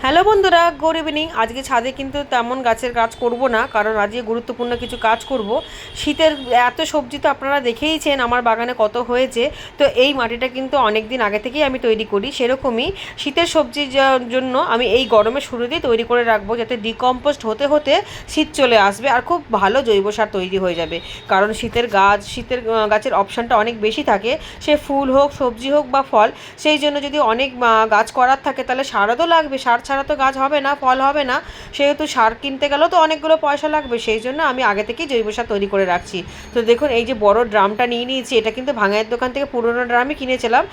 Hello বন্ধুরা, good evening. আজকে ছাদে কিন্তু তেমন গাছের কাজ করব না, কারণ আজকে গুরুত্বপূর্ণ কিছু কাজ করব। শীতের এত সবজি তো আপনারা দেখেইছেন আমার বাগানে কত হয়েছে। তো এই মাটিটা কিন্তু অনেক দিন আগে থেকেই আমি তৈরি করি, সেরকমই শীতের সবজির জন্য আমি এই গরমের শুরুতেই তৈরি করে রাখবো, যাতে ডিকম্পোস্ট হতে হতে শীত চলে আসবে আর খুব ভালো জৈব সার তৈরি হয়ে যাবে। কারণ শীতের গাছের অপশানটা অনেক বেশি থাকে, সে ফুল হোক, সবজি হোক বা ফল। সেই জন্য যদি অনেক গাছ করার থাকে তাহলে সারও তো লাগবে, সার ছাড়া তো গাছ হবে না, ফল হবে না। সেহেতু সার কিনতে গেলেও তো অনেকগুলো পয়সা লাগবে, সেই জন্য আমি আগে থেকেই জৈব সার তৈরি করে রাখছি। তো দেখুন, এই যে বড় ড্রামটা নিয়ে নিয়েছি, এটা কিন্তু ভাঙাইয়ের দোকান থেকে পুরোনো ড্রামই কিনেছিলাম।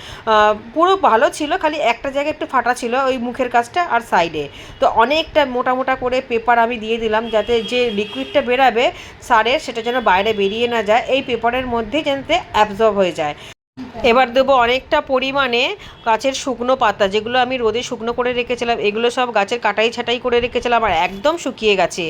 পুরো ভালো ছিল, খালি একটা জায়গায় একটু ফাটা ছিল, ওই মুখের কাজটা আর সাইডে। তো অনেকটা মোটা মোটা করে পেপার আমি দিয়ে দিলাম, যাতে যে লিকুইডটা বেরাবে সারের, সেটা যেন বাইরে বেরিয়ে না যায়, এই পেপারের মধ্যেই যাতে অ্যাবজর্ব হয়ে যায়। এবার দেবো অনেকটা পরিমাণে গাছের শুকনো পাতা, যেগুলো আমি রোদে শুকনো করে রেখেছিলাম। এগুলো সব গাছের কাটাই ছাঁটাই করে রেখেছিলাম আর একদম শুকিয়ে গেছে।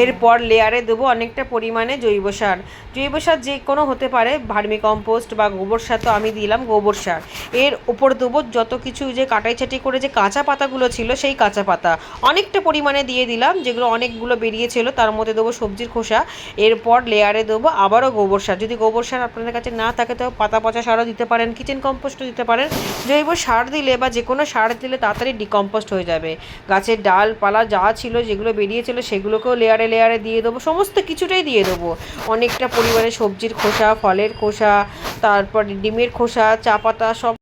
এরপর লেয়ারে দেবো অনেকটা পরিমাণে জৈব সার। জৈব সার যে কোনো হতে পারে, ভার্মি কম্পোস্ট বা গোবর সার, তো আমি দিলাম গোবর সার। এর উপর দেবো যত কিছু যে কাটাই ছাঁটাই করে যে কাঁচা পাতাগুলো ছিল, সেই কাঁচা পাতা অনেকটা পরিমাণে দিয়ে দিলাম, যেগুলো অনেকগুলো বেরিয়েছিল। তার মধ্যে দেবো সবজির খোসা। এরপর লেয়ারে দেবো আবারও গোবর সার। যদি গোবর সার আপনাদের কাছে না থাকে তো পাতা পচা সারও দিতে পারেন, কিচেন কম্পোস্টও দিতে পারেন। জৈব সার দিলে বা যে কোনো সার দিলে তাড়াতাড়ি ডিকম্পোস্ট হয়ে যাবে। গাছের ডালপালা যা ছিল, যেগুলো বেরিয়েছিল, সেগুলোকেও লেয়ারে লেয়ারে দিয়ে দেবো, সমস্ত কিছুটাই দিয়ে দেবো। অনেকটা পরিমাণে সবজির খোসা, ফলের খোসা, তারপর ডিমের খোসা, চা পাতা সব।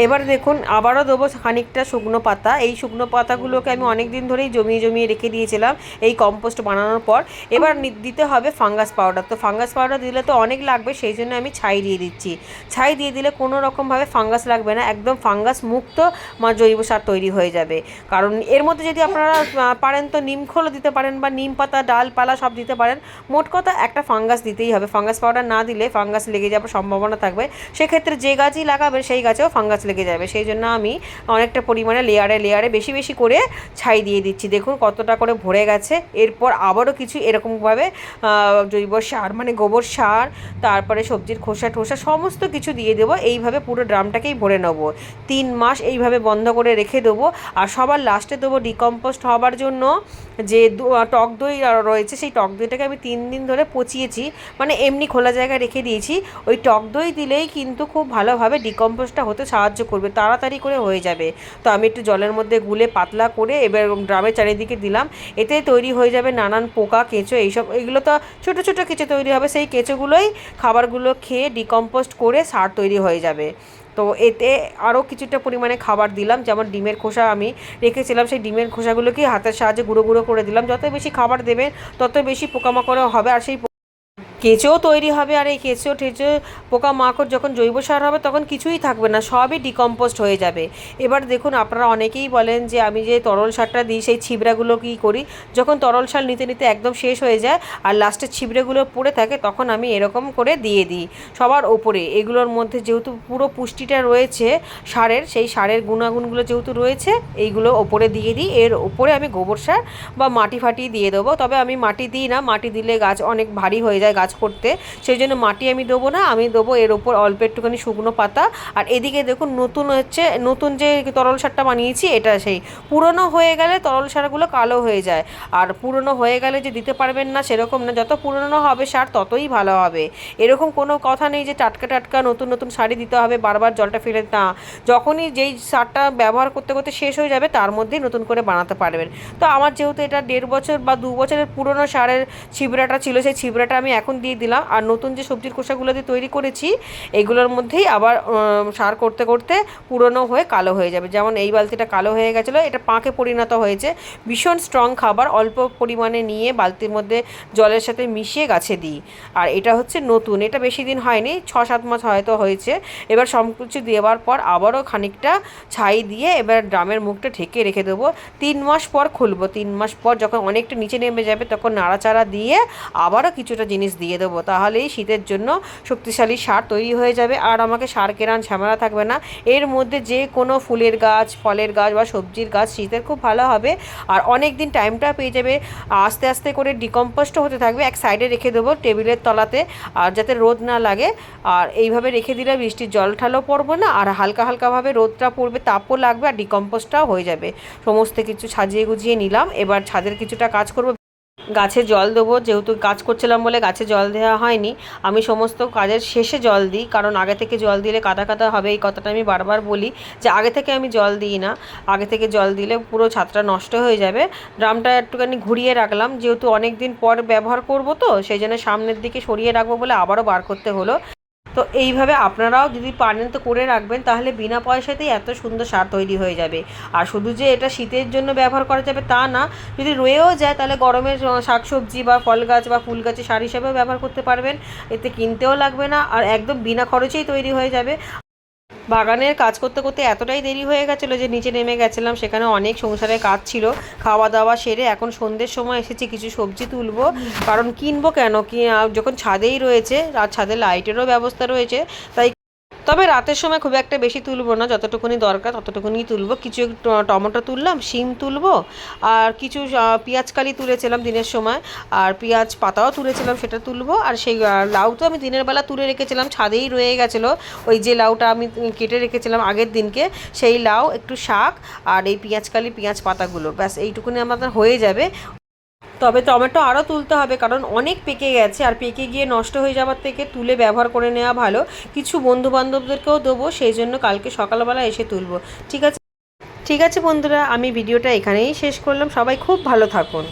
এবার দেখুন, আবারও দেবো খানিকটা শুকনো পাতা। এই শুকনো পাতাগুলোকে আমি অনেক দিন ধরেই জমিয়ে জমিয়ে রেখে দিয়েছিলাম এই কম্পোস্ট বানানোর পর। এবার দিতে হবে ফাঙ্গাস পাউডার। তো ফাঙ্গাস পাউডার দিলে তো অনেক লাগবে, সেই জন্য আমি ছাই দিয়ে দিচ্ছি। ছাই দিয়ে দিলে কোনো রকমভাবে ফাঙ্গাস লাগবে না, একদম ফাঙ্গাস মুক্ত জৈব সার তৈরি হয়ে যাবে। কারণ এর মধ্যে যদি আপনারা পারেন তো নিম খোলও দিতে পারেন, বা নিম পাতা, ডালপালা সব দিতে পারেন। মোট কথা একটা ফাঙ্গাস দিতেই হবে। ফাঙ্গাস পাউডার না দিলে ফাঙ্গাস লেগে যাওয়ার সম্ভাবনা থাকবে। সেক্ষেত্রে যে গাছই লাগাবে সেই গাছেও ফাঙ্গাস লেগে যাবে। সেই জন্য আমি অনেকটা পরিমাণে লেয়ারে লেয়ারে বেশি বেশি করে ছাই দিয়ে দিচ্ছি। দেখুন কতটা করে ভরে গেছে। এরপর আবারও কিছু এরকমভাবে জৈব সার মানে গোবর সার, তারপরে সবজির খোসা ঠোসা সমস্ত কিছু দিয়ে দেবো। এইভাবে পুরো ড্রামটাকেই ভরে নেবো। 3 মাস এইভাবে বন্ধ করে রেখে দেবো। আর সবার লাস্টে দেবো ডিকম্পোস্ট হবার জন্য যে টক দই রয়েছে, সেই টক দইটাকে আমি 3 দিন ধরে পচিয়েছি, মানে এমনি খোলা জায়গায় রেখে দিয়েছি। ওই টক দই দিলেই কিন্তু খুব ভালোভাবে ডিকম্পোস্টটা হতে সাহায্য করবে, তাড়াতাড়ি করে হয়ে যাবে। তো আমি একটু জলের মধ্যে গুলে পাতলা করে এবার ড্রামের চারিদিকে দিলাম। এতে তৈরি হয়ে যাবে নানান পোকা, কেঁচো, এইসব। এগুলো তো ছোটো ছোটো কেঁচো তৈরি হবে, সেই কেঁচোগুলোই খাবারগুলো খেয়ে ডিকম্পোস্ট করে সার তৈরি হয়ে যাবে। তো এতে আরও কিছুটা পরিমাণে খাবার দিলাম, যেমন ডিমের খোসা আমি রেখেছিলাম, সেই ডিমের খোসাগুলোকে হাতের সাহায্যে গুঁড়ো গুঁড়ো করে দিলাম। যত বেশি খাবার দেবেন তত বেশি পোকামাকড় হবে, আর সেই কেঁচোও তৈরি হবে। আর এই কেঁচো টেচো পোকামাকড় যখন জৈব সার হবে তখন কিছুই থাকবে না, সবই ডিকম্পোস্ট হয়ে যাবে। এবার দেখুন, আপনারা অনেকেই বলেন যে আমি যে তরল সারটা দিই সেই ছিবড়াগুলো কী করি। যখন তরল সার নিতে নিতে একদম শেষ হয়ে যায় আর লাস্টে ছিবড়েগুলো পড়ে থাকে, তখন আমি এরকম করে দিয়ে দিই সবার ওপরে। এগুলোর মধ্যে যেহেতু পুরো পুষ্টিটা রয়েছে সারের, সেই সারের গুণাগুণগুলো যেহেতু রয়েছে, এইগুলো ওপরে দিয়ে দিই। এর ওপরে আমি গোবর সার বা মাটি ফাটি দিয়ে দেবো। তবে আমি মাটি দিই না, মাটি দিলে গাছ অনেক ভারী হয়ে যায় গাছ করতে, সেই জন্য মাটি আমি দেবো না। আমি দেবো এর ওপর অল্প একটুখানি শুকনো পাতা। আর এদিকে দেখুন, নতুন যে তরল সারটা বানিয়েছি, এটা সেই পুরনো হয়ে গেলে তরল সারগুলো কালো হয়ে যায়। আর পুরনো হয়ে গেলে যে দিতে পারবেন না সেরকম না, যত পুরনো হবে সার ততই ভালো হবে। এরকম কোনো কথা নেই যে টাটকা টাটকা নতুন নতুন সারই দিতে হবে, বারবার জলটা ফেলে না। যখনই যেই সারটা ব্যবহার করতে করতে শেষ হয়ে যাবে তার মধ্যেই নতুন করে বানাতে পারবেন। তো আমার যেহেতু এটা 1.5 বছর বা 2 বছরের পুরনো সারের ছিবড়াটা ছিল, সেই ছিবড়াটা আমি এখন দিয়ে দিলাম। আর নতুন যে সবজির খোসাগুলো দিয়ে তৈরি করেছি, এগুলোর মধ্যেই আবার সার করতে করতে পুরনো হয়ে কালো হয়ে যাবে। যেমন এই বালতিটা কালো হয়ে গেছিলো, এটা পাঁকে পরিণত হয়েছে। ভীষণ স্ট্রং খাবার, অল্প পরিমাণে নিয়ে বালতির মধ্যে জলের সাথে মিশিয়ে গাছে দিই। আর এটা হচ্ছে নতুন, এটা বেশি দিন হয়নি, 6-7 মাস হয়তো হয়েছে। এবার সব কিছু দেওয়ার পর আবারও খানিকটা ছাই দিয়ে এবার ড্রামের মুখটা ঢেকে রেখে দেবো। 3 মাস পর খুলবো। 3 মাস পর যখন অনেকটা নিচে নেমে যাবে তখন নাড়াচাড়া দিয়ে আবারও কিছুটা জিনিস দিয়ে দেবো, তাহলেই শীতের জন্য শক্তিশালী সার তৈরি হয়ে যাবে আর আমাকে সার কেনার ঝামেলা থাকবে না। এর মধ্যে যে কোনো ফুলের গাছ, ফলের গাছ বা সবজির গাছ শীতের খুব ভালো হবে আর অনেক দিন টাইমটা পেয়ে যাবে। আস্তে আস্তে করে ডিকম্পোস্ট হতে থাকবে। এক সাইডে রেখে দেবো টেবিলের তলাতে, আর যাতে রোদ না লাগে। আর এইভাবে রেখে দিলে বৃষ্টির জল ঠালও পড়বে না আর হালকা হালকাভাবে রোদটা পড়বে, তাপও লাগবে আর ডিকম্পোস্টটাও হয়ে যাবে। সমস্ত কিছু সাজিয়ে গুজিয়ে নিলাম। এবার ছাদের কিছুটা কাজ করব, গাছে জল দেবো। যেহেতু কাজ করছিলাম বলে গাছে জল দেওয়া হয়নি। আমি সমস্ত কাজের শেষে জল দিই, কারণ আগে থেকে জল দিলে কাদা কাদা হবে। এই কথাটা আমি বারবার বলি যে আগে থেকে আমি জল দিই না। আগে থেকে জল দিলে পুরো ছাদটা নষ্ট হয়ে যাবে। ড্রামটা একটুখানি ঘুরিয়ে রাখলাম, যেহেতু অনেক দিন পর ব্যবহার করব, তো সেই জন্য সামনের দিকে সরিয়ে রাখবো বলে আবারও বার করতে হলো। তো এইভাবে আপনারাও যদি পারেন তো করে রাখবেন, তাহলে বিনা পয়সাতেই এত সুন্দর সার তৈরি হয়ে যাবে। আর শুধু যে এটা শীতের জন্য ব্যবহার করা যাবে তা না, যদি রয়েও যায় তাহলে গরমের শাকসবজি বা ফল গাছ বা ফুল গাছে সার হিসেবেও ব্যবহার করতে পারবেন। এতে কিনতেও লাগবে না আর একদম বিনা খরচেই তৈরি হয়ে যাবে। বাগানের কাজ করতে করতে এতটাই দেরি হয়ে গেছিলো যে নিচে নেমে গেছিলাম, সেখানে অনেক সংসারের কাজ ছিল। খাওয়া দাওয়া সেরে এখন সন্ধ্যের সময় এসেছি, কিছু সবজি তুলবো। কারণ কিনবো কেন, কি যখন ছাদেই রয়েছে আর ছাদে লাইটেরও ব্যবস্থা রয়েছে, তাই। তবে রাতের সময় খুব একটা বেশি তুলবো না, যতটুকুনি দরকার ততটুকুনি তুলবো। কিছু টমেটো তুললাম, শিম তুলবো আর কিছু পেঁয়াজকালি তুলেছিলাম দিনের সময়, আর পেঁয়াজ পাতাও তুলেছিলাম, সেটা তুলবো। আর সেই লাউ তো আমি দিনের বেলা তুলে রেখেছিলাম, ছাদেই রয়ে গেছিলো। ওই যে লাউটা আমি কেটে রেখেছিলাম আগের দিনকে, সেই লাউ, একটু শাক আর এই পেঁয়াজকালি, পেঁয়াজ পাতাগুলো, ব্যাস এইটুকুনি আমাদের হয়ে যাবে। তবে টমেটো আরও তুলতে হবে, কারণ অনেক পেকে গেছে আর পেকে গিয়ে নষ্ট হয়ে যাওয়ার থেকে তুলে ব্যবহার করে নেওয়া ভালো। কিছু বন্ধুবান্ধবদেরকেও দেবো, সেই জন্য কালকে সকালবেলা এসে তুলবো। ঠিক আছে, ঠিক আছে বন্ধুরা, আমি ভিডিওটা এখানেই শেষ করলাম। সবাই খুব ভালো থাকুন।